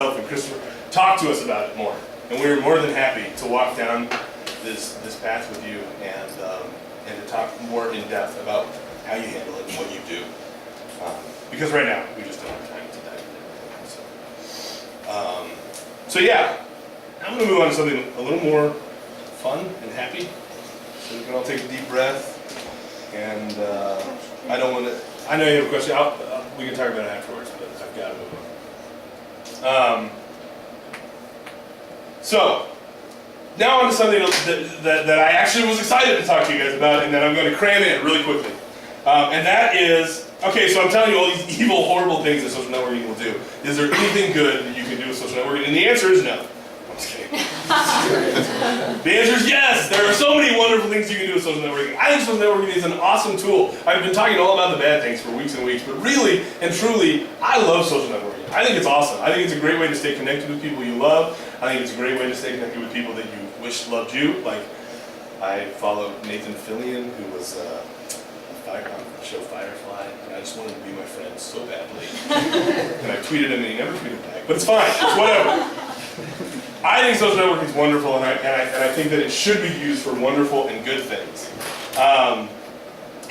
and Christopher talk to us about it more. And we were more than happy to walk down this path with you and to talk more in depth about how you handle it and what you do. Because right now we just don't have time to dive into everything. So yeah, I'm going to move on to something a little more fun and happy. So we can all take a deep breath. And I don't want to. I know you have a question. We can talk about it afterwards, but I've got to move on. So now on to something that I actually was excited to talk to you guys about, and that I'm going to cram in really quickly. And that is, okay, so I'm telling you all these evil, horrible things that social networking will do. Is there anything good that you can do with social networking? And the answer is no. I'm just kidding. The answer is yes. There are so many wonderful things you can do with social networking. I think social networking is an awesome tool. I've been talking all about the bad things for weeks and weeks, but really and truly, I love social networking. I think it's awesome. I think it's a great way to stay connected with people you love. I think it's a great way to stay connected with people that you wish loved you. Like, I follow Nathan Fillion, who was on the show Firefly, and I just wanted to be my friend so badly. And I tweeted him, and he never tweeted back. But it's fine. It's whatever. I think social networking is wonderful, and I think that it should be used for wonderful and good things.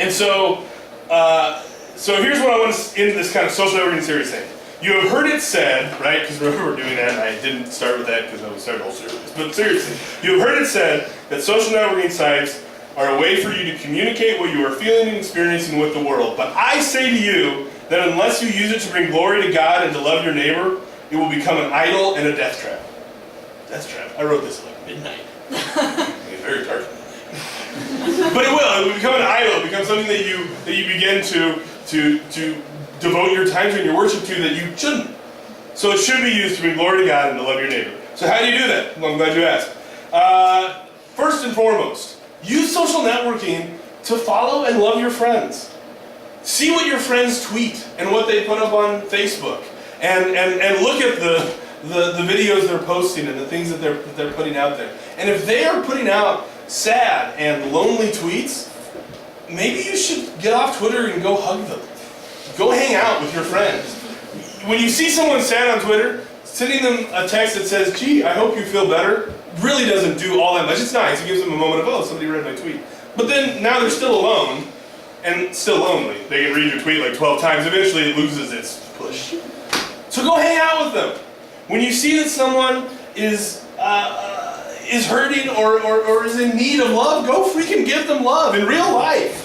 So here's what I want to end this kind of social networking series saying. You have heard it said, right? Because remember we're doing that, and I didn't start with that because I was starting all serious. But seriously, you have heard it said that social networking sites are a way for you to communicate what you are feeling and experiencing with the world. But I say to you that unless you use it to bring glory to God and to love your neighbor, it will become an idol and a death trap. Death trap. I wrote this at like midnight. It's very dark. But it will. It will become an idol. It will become something that you begin to devote your time to and your worship to that you shouldn't. So it should be used to bring glory to God and to love your neighbor. So how do you do that? Well, I'm glad you asked. First and foremost, use social networking to follow and love your friends. See what your friends tweet and what they put up on Facebook, and look at the videos they're posting and the things that they're putting out there. And if they are putting out sad and lonely tweets, maybe you should get off Twitter and go hug them. Go hang out with your friends. When you see someone sad on Twitter, sending them a text that says, gee, I hope you feel better, really doesn't do all that much. It's nice. It gives them a moment of, oh, somebody read my tweet. But then now they're still alone and still lonely. They can read your tweet like 12 times. Eventually it loses its push. So go hang out with them. When you see that someone is hurting or is in need of love, go freaking give them love in real life.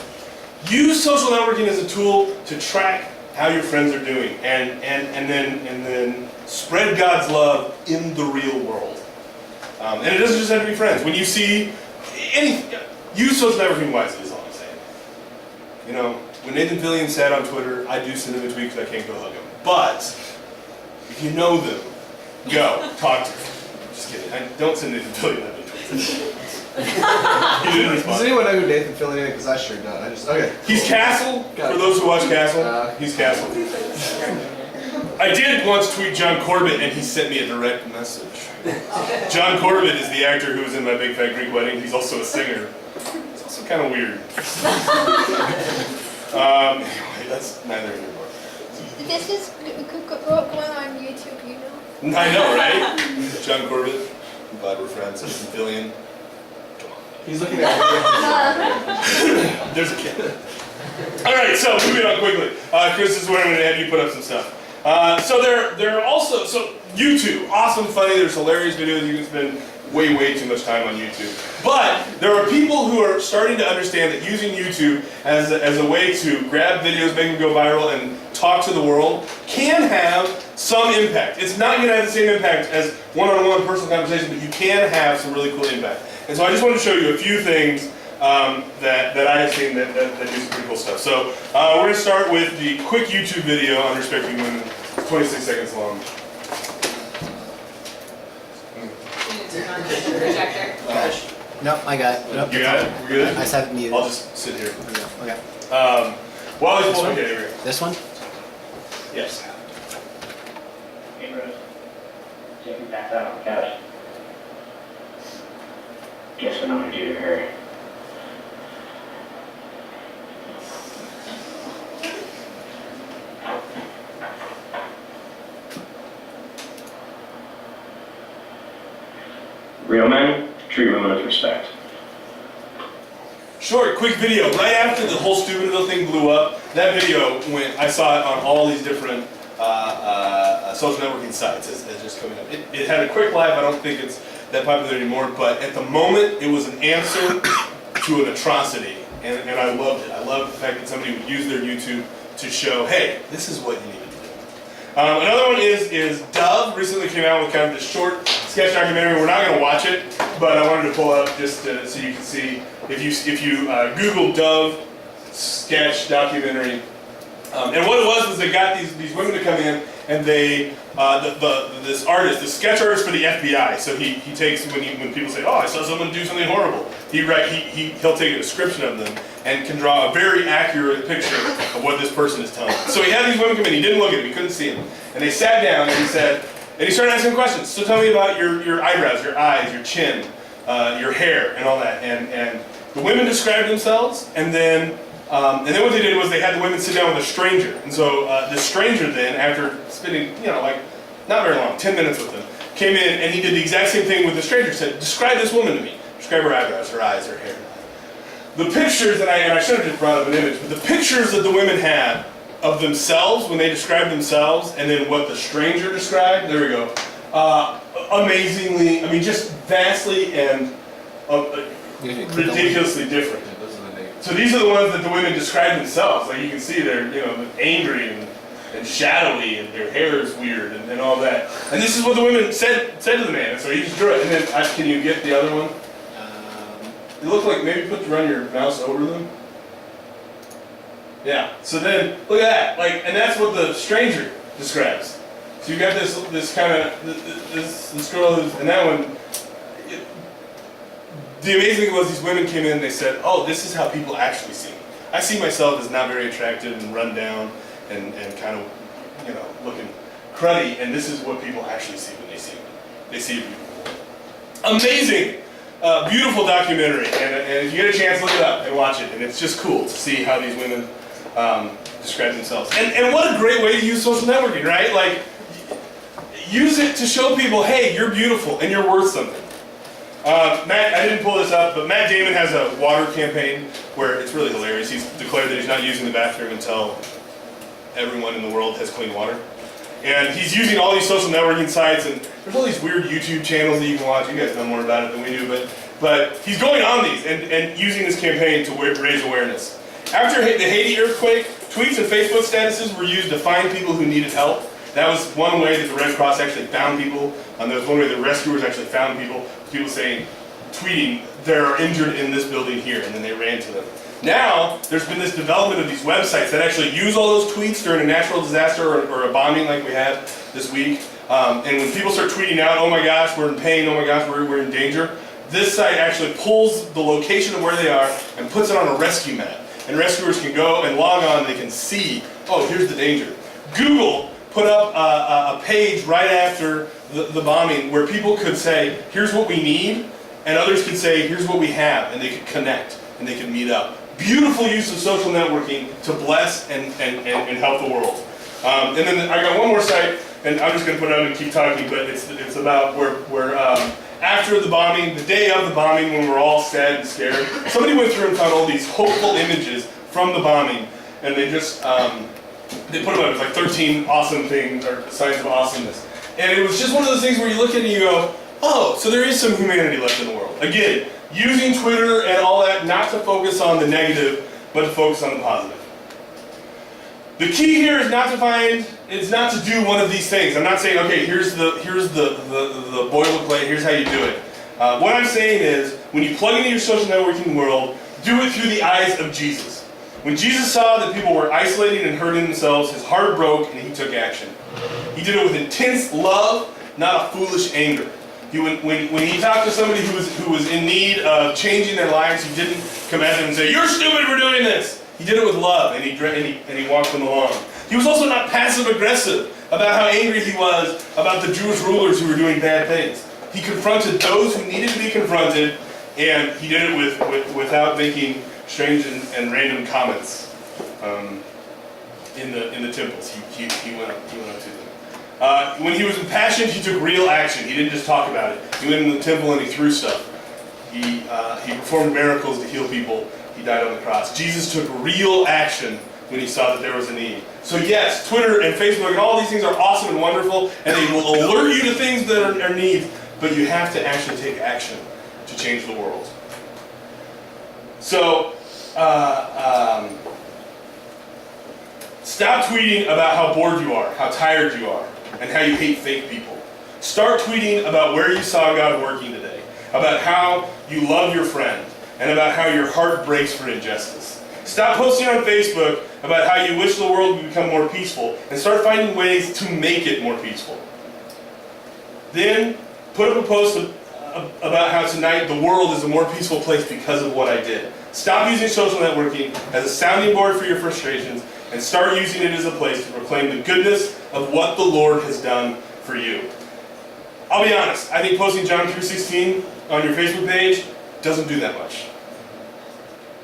Use social networking as a tool to track how your friends are doing, and then spread God's love in the real world. And it doesn't just have to be friends. When you see anything, use social networking wisely is all I'm saying. You know, when Nathan Fillion sat on Twitter, I do send him a tweet because I can't go hug him. But if you know them, go talk to them. Just kidding. Don't send Nathan Fillion that many tweets. He didn't respond. Does anyone know who Nathan Fillion is? Because I sure don't. Okay. He's Castle, for those who watch Castle. He's Castle. I did once tweet John Corbett, and he sent me a direct message. John Corbett is the actor who was in My Big Fat Greek Wedding. He's also a singer. It's also kind of weird. Anyway, that's neither here nor there. This is going on YouTube, you know? I know, right? John Corbett. I'm glad we're friends. Nathan Fillion. He's looking at me. There's a kid. All right, so moving on quickly. Chris, this is where I'm going to have you put up some stuff. So there are also, YouTube, awesome, funny, there's hilarious videos. You can spend way too much time on YouTube. But there are people who are starting to understand that using YouTube as a way to grab videos, make them go viral, and talk to the world can have some impact. It's not going to have the same impact as one-on-one personal conversation, but you can have some really cool impact. And so I just want to show you a few things that I have seen that do some pretty cool stuff. So we're going to start with the quick YouTube video on respecting women. It's 26 seconds long. Turn on the projector. Nope, I got it. Nope, You got it? We're good? I just have it muted. I'll just sit here. Okay. While he's pulling, okay, here we go. This one? Yes. Hey, Rose. Taking back out on the couch. Guess what I'm gonna do to her? Real men treat women with respect. Short, quick video. Right after the whole stupid little thing blew up, that video went. I saw it on all these different social networking sites as just coming up. It had a quick live. I don't think it's that popular anymore, but at the moment, it was an answer to an atrocity, and I loved it. I loved the fact that somebody would use their YouTube to show, hey, this is what you need to do. Another one is Dove recently came out with kind of this short sketch documentary. We're not going to watch it, but I wanted to pull up just so you can see. If you Google Dove sketch documentary, and what it was they got these women to come in, and they this artist, the sketch artist for the FBI. So he takes when people say, oh, I saw someone do something horrible. He'll take a description of them and can draw a very accurate picture of what this person is telling. So he had these women come in. He didn't look at them. He couldn't see them. And they sat down and he said, and he started asking questions. So tell me about your eyebrows, your eyes, your chin, your hair, and all that. And the women described themselves, and then what they did was they had the women sit down with a stranger. And so the stranger then, after spending, like not very long, 10 minutes with them, came in and he did the exact same thing with the stranger. Said, describe this woman to me. Describe her eyebrows, her eyes, her hair. The pictures, and I should have just brought up an image, but the pictures that the women had of themselves when they described themselves, and then what the stranger described, there we go, amazingly, I mean, just vastly and ridiculously different. So these are the ones that the women describe themselves. Like you can see they're angry and shadowy, and their hair is weird and all that. And this is what the women said to the man. So he just drew it. And then can you get the other one? It looked like maybe run your mouse over them. Yeah. So then look at that. And that's what the stranger describes. So you got this kind of this girl and that one. The amazing thing was these women came in and they said, oh, this is how people actually see me. I see myself as not very attractive and run down and kind of, looking cruddy, and this is what people actually see when they see me. They see a beautiful woman. Amazing, beautiful documentary, and if you get a chance, look it up and watch it, and it's just cool to see how these women describe themselves. And what a great way to use social networking, right? Like, use it to show people, hey, you're beautiful and you're worth something. Matt, I didn't pull this up, but Matt Damon has a water campaign where it's really hilarious. He's declared that he's not using the bathroom until everyone in the world has clean water. And he's using all these social networking sites, and there's all these weird YouTube channels that you can watch. You guys know more about it than we do, but he's going on these and using this campaign to raise awareness. After the Haiti earthquake, tweets and Facebook statuses were used to find people who needed help. That was one way that the Red Cross actually found people. There was one way the rescuers actually found people. People saying, tweeting, they're injured in this building here, and then they ran to them. Now, there's been this development of these websites that actually use all those tweets during a natural disaster or a bombing like we had this week. And when people start tweeting out, oh my gosh, we're in pain, oh my gosh, we're in danger, this site actually pulls the location of where they are and puts it on a rescue map. And rescuers can go and log on, and they can see, oh, here's the danger. Google put up a page right after the bombing where people could say, here's what we need, and others could say, here's what we have, and they could connect, and they could meet up. Beautiful use of social networking to bless and help the world. And then I got one more site, and I'm just going to put it on and keep talking, but it's about where after the bombing, the day of the bombing, when we're all sad and scared, somebody went through and found all these hopeful images from the bombing, and they just they put them up. It was like 13 awesome things, or signs of awesomeness. And it was just one of those things where you look at it and you go, oh, so there is some humanity left in the world. Again, using Twitter and all that not to focus on the negative, but to focus on the positive. The key here is not to do one of these things. I'm not saying, okay, here's the boilerplate, here's how you do it. What I'm saying is, when you plug into your social networking world, do it through the eyes of Jesus. When Jesus saw that people were isolating and hurting themselves, his heart broke and he took action. He did it with intense love, not a foolish anger. When he talked to somebody who was in need of changing their lives, he didn't come at them and say, "You're stupid for doing this." He did it with love, and he walked them along. He was also not passive aggressive about how angry he was about the Jewish rulers who were doing bad things. He confronted those who needed to be confronted, and he did it without making strange and random comments in the temples. He went up to them. When he was impassioned, he took real action. He didn't just talk about it. He went into the temple and he threw stuff. He performed miracles to heal people. He died on the cross. Jesus took real action when he saw that there was a need. So yes, Twitter and Facebook and all these things are awesome and wonderful, and they will alert you to things that are needs, but you have to actually take action to change the world. So, stop tweeting about how bored you are, how tired you are, and how you hate fake people. Start tweeting about where you saw God working today, about how you love your friend, and about how your heart breaks for injustice. Stop posting on Facebook about how you wish the world would become more peaceful, and start finding ways to make it more peaceful. Then, put up a post about how tonight the world is a more peaceful place because of what I did. Stop using social networking as a sounding board for your frustrations, and start using it as a place to proclaim the goodness of what the Lord has done for you. I'll be honest, I think posting John 3:16 on your Facebook page doesn't do that much.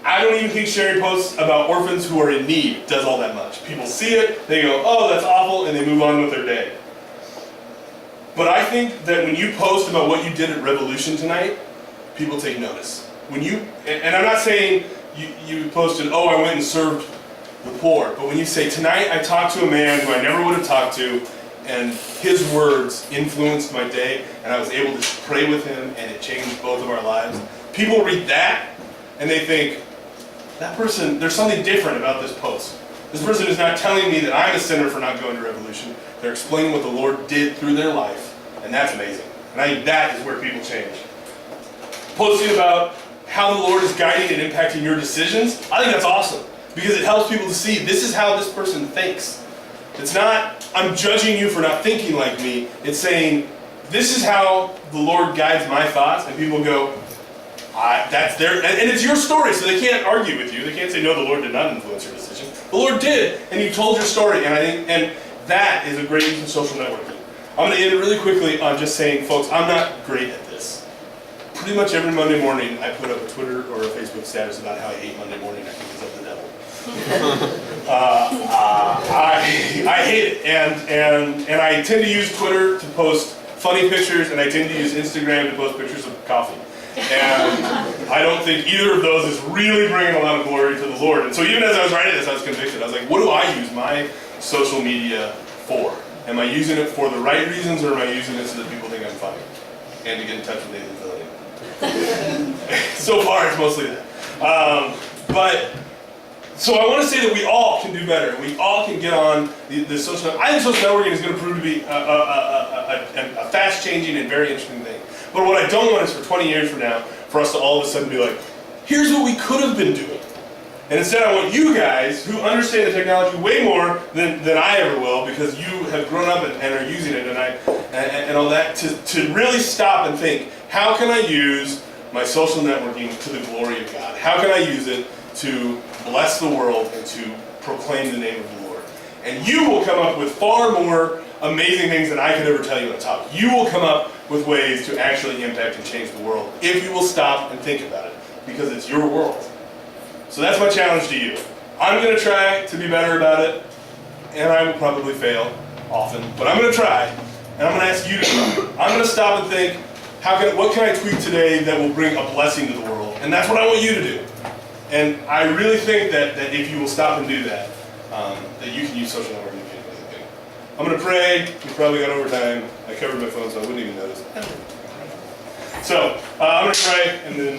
I don't even think sharing posts about orphans who are in need does all that much. People see it, they go, oh, that's awful, and they move on with their day. But I think that when you post about what you did at Revolution tonight, people take notice. When you, and I'm not saying you posted, oh, I went and served the poor, but when you say, tonight I talked to a man who I never would have talked to, and his words influenced my day, and I was able to pray with him, and it changed both of our lives. People read that, and they think, that person, there's something different about this post. This person is not telling me that I'm a sinner for not going to Revolution. They're explaining what the Lord did through their life, and that's amazing. And I think that is where people change. Posting about how the Lord is guiding and impacting your decisions, I think that's awesome, because it helps people to see this is how this person thinks. It's not, I'm judging you for not thinking like me. It's saying, this is how the Lord guides my thoughts, and people go, that's their, and it's your story, so they can't argue with you. They can't say, no, the Lord did not influence your decision. The Lord did, and you told your story, and I think, and that is a great use of social networking. I'm going to end it really quickly on just saying, folks, I'm not great at this. Pretty much every Monday morning, I put up a Twitter or a Facebook status about how I hate Monday morning. I think it's of the devil. I hate it, and I tend to use Twitter to post funny pictures, and I tend to use Instagram to post pictures of coffee. And I don't think either of those is really bringing a lot of glory to the Lord. And so even as I was writing this, I was convicted. I was like, what do I use my social media for? Am I using it for the right reasons, or am I using it so that people think I'm funny? And to get in touch with Nathan Fillion. So far, it's mostly that. So I want to say that we all can do better. We all can get on the social. I think social networking is going to prove to be a fast-changing and very interesting thing. But what I don't want is for 20 years from now, for us to all of a sudden be like, here's what we could have been doing. And instead I want you guys, who understand the technology way more than I ever will, because you have grown up and are using it, and all that, to really stop and think, how can I use my social networking to the glory of God? How can I use it to bless the world and to proclaim the name of the Lord? And you will come up with far more amazing things than I could ever tell you on a topic. You will come up with ways to actually impact and change the world if you will stop and think about it, because it's your world. So that's my challenge to you. I'm going to try to be better about it, and I will probably fail often, but I'm going to try, and I'm going to ask you to try. I'm going to stop and think, what can I tweet today that will bring a blessing to the world? And that's what I want you to do. And I really think that if you will stop and do that, that you can use social networking to be a good thing. I'm going to pray. We probably got over time. I covered my phone, so I wouldn't even notice. So I'm going to pray, and then...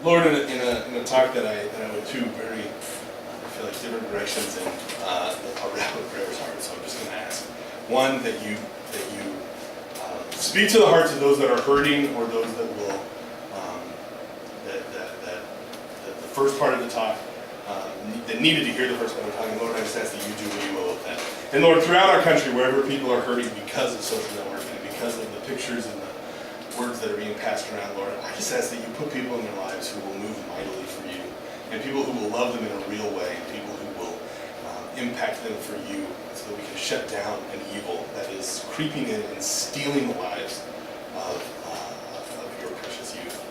Lord, in a talk that I went two very, I feel like, different directions, and a rapid prayer's hard, so I'm just going to ask. One, that you speak to the hearts of those that are hurting, or those that will, that the first part of the talk, that needed to hear the first part of the talk, and Lord, I just ask that you do what you will with that. And Lord, throughout our country, wherever people are hurting because of social networking, because of the pictures and the words that are being passed around, Lord, I just ask that you put people in their lives who will move mightily for you, and people who will love them in a real way, and people who will impact them for you, so that we can shut down an evil that is creeping in and stealing the lives of your precious youth.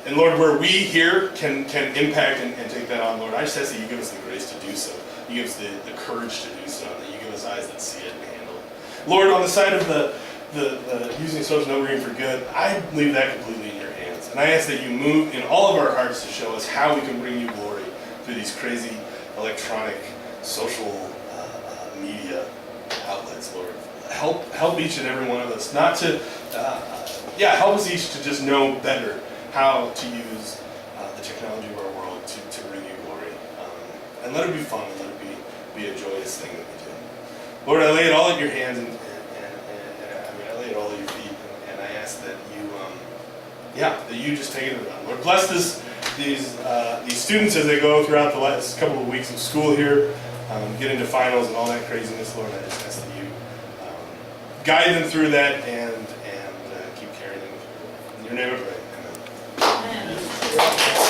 And Lord, where we here can impact and take that on, Lord, I just ask that you give us the grace to do so. You give us the courage to do so, and that you give us eyes that see it and handle it. Lord, on the side of the using social networking for good, I leave that completely in your hands. And I ask that you move in all of our hearts to show us how we can bring you glory through these crazy electronic social media outlets, Lord. Help each and every one of us not to, help us each to just know better how to use the technology of our world to bring you glory. And let it be fun, and let it be a joyous thing that we do. Lord, I lay it all at your hands, and I lay it all at your feet, and I ask that you just take it around. Lord, bless these students as they go throughout the last couple of weeks of school here, get into finals and all that craziness, Lord. I just ask that you guide them through that and keep carrying them through. In your name I pray. Amen. Amen.